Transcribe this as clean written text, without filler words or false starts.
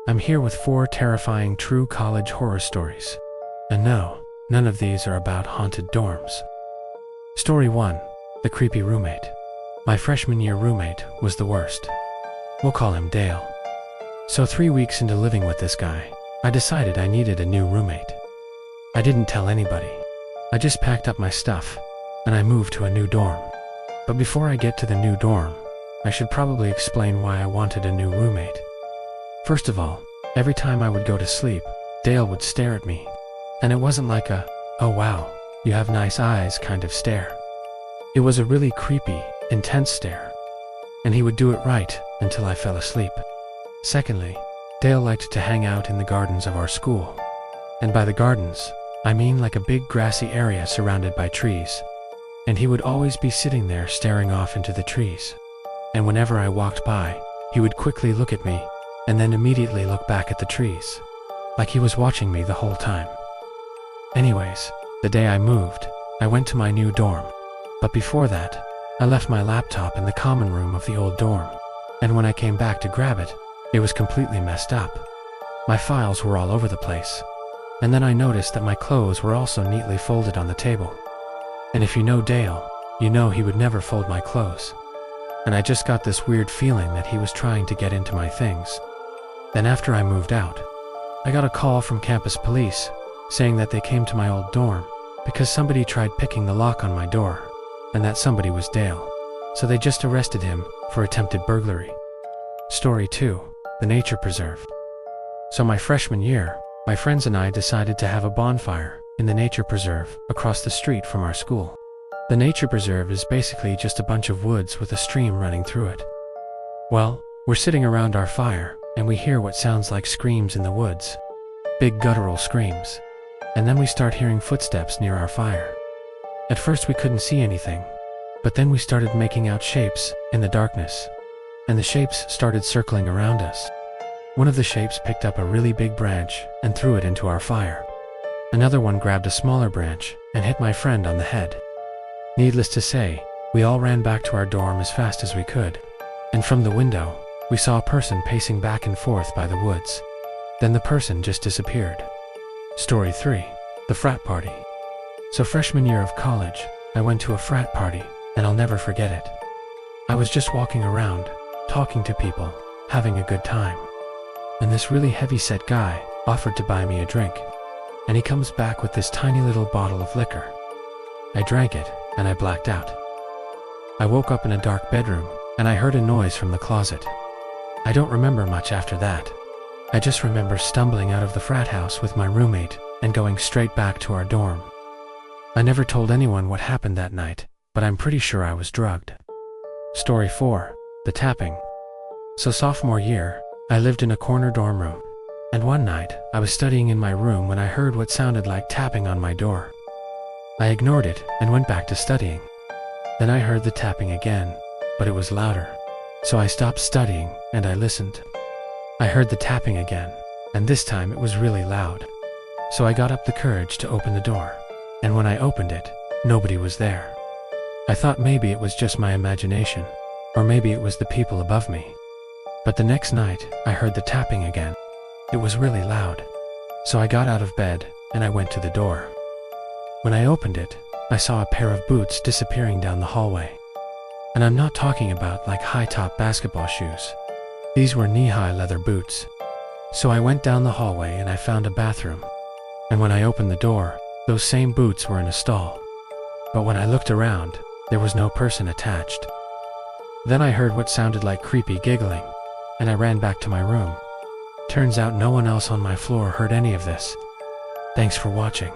I'm here with 4 terrifying true college horror stories. And no, none of these are about haunted dorms. Story 1. The creepy roommate. My freshman year roommate was the worst. We'll call him Dale. So 3 weeks into living with this guy, I decided I needed a new roommate. I didn't tell anybody. I just packed up my stuff, and I moved to a new dorm. But before I get to the new dorm, I should probably explain why I wanted a new roommate. First of all, every time I would go to sleep, Dale would stare at me. And it wasn't like a, "Oh wow, you have nice eyes" kind of stare. It was a really creepy, intense stare. And he would do it right until I fell asleep. Secondly, Dale liked to hang out in the gardens of our school. And by the gardens, I mean like a big grassy area surrounded by trees. And he would always be sitting there staring off into the trees. And whenever I walked by, he would quickly look at me and then immediately look back at the trees, like he was watching me the whole time. Anyways, the day I moved, I went to my new dorm. But before that, I left my laptop in the common room of the old dorm. And when I came back to grab it, it was completely messed up. My files were all over the place. And then I noticed that my clothes were also neatly folded on the table. And if you know Dale, you know he would never fold my clothes. And I just got this weird feeling that he was trying to get into my things. Then after I moved out, I got a call from campus police saying that they came to my old dorm because somebody tried picking the lock on my door, and that somebody was Dale. So they just arrested him for attempted burglary. Story 2. The nature preserve. So my freshman year, my friends and I decided to have a bonfire in the nature preserve across the street from our school. The nature preserve is basically just a bunch of woods with a stream running through it. Well, we're sitting around our fire, and we hear what sounds like screams in the woods. Big guttural screams. And then we start hearing footsteps near our fire. At first we couldn't see anything, but then we started making out shapes in the darkness. And the shapes started circling around us. One of the shapes picked up a really big branch and threw it into our fire. Another one grabbed a smaller branch and hit my friend on the head. Needless to say, we all ran back to our dorm as fast as we could. And from the window, we saw a person pacing back and forth by the woods. Then the person just disappeared. Story 3. The frat party. So freshman year of college, I went to a frat party, and I'll never forget it. I was just walking around, talking to people, having a good time. And this really heavy-set guy offered to buy me a drink. And he comes back with this tiny little bottle of liquor. I drank it, and I blacked out. I woke up in a dark bedroom, and I heard a noise from the closet. I don't remember much after that. I just remember stumbling out of the frat house with my roommate and going straight back to our dorm. I never told anyone what happened that night, but I'm pretty sure I was drugged. Story 4. The tapping. So sophomore year, I lived in a corner dorm room. And one night, I was studying in my room when I heard what sounded like tapping on my door. I ignored it and went back to studying. Then I heard the tapping again, but it was louder. So I stopped studying and I listened. I heard the tapping again, and this time it was really loud. So I got up the courage to open the door, and when I opened it, nobody was there. I thought maybe it was just my imagination, or maybe it was the people above me. But the next night, I heard the tapping again. It was really loud. So I got out of bed, and I went to the door. When I opened it, I saw a pair of boots disappearing down the hallway. And I'm not talking about like high-top basketball shoes. These were knee-high leather boots. So I went down the hallway and I found a bathroom. And when I opened the door, those same boots were in a stall. But when I looked around, there was no person attached. Then I heard what sounded like creepy giggling, and I ran back to my room. Turns out no one else on my floor heard any of this. Thanks for watching.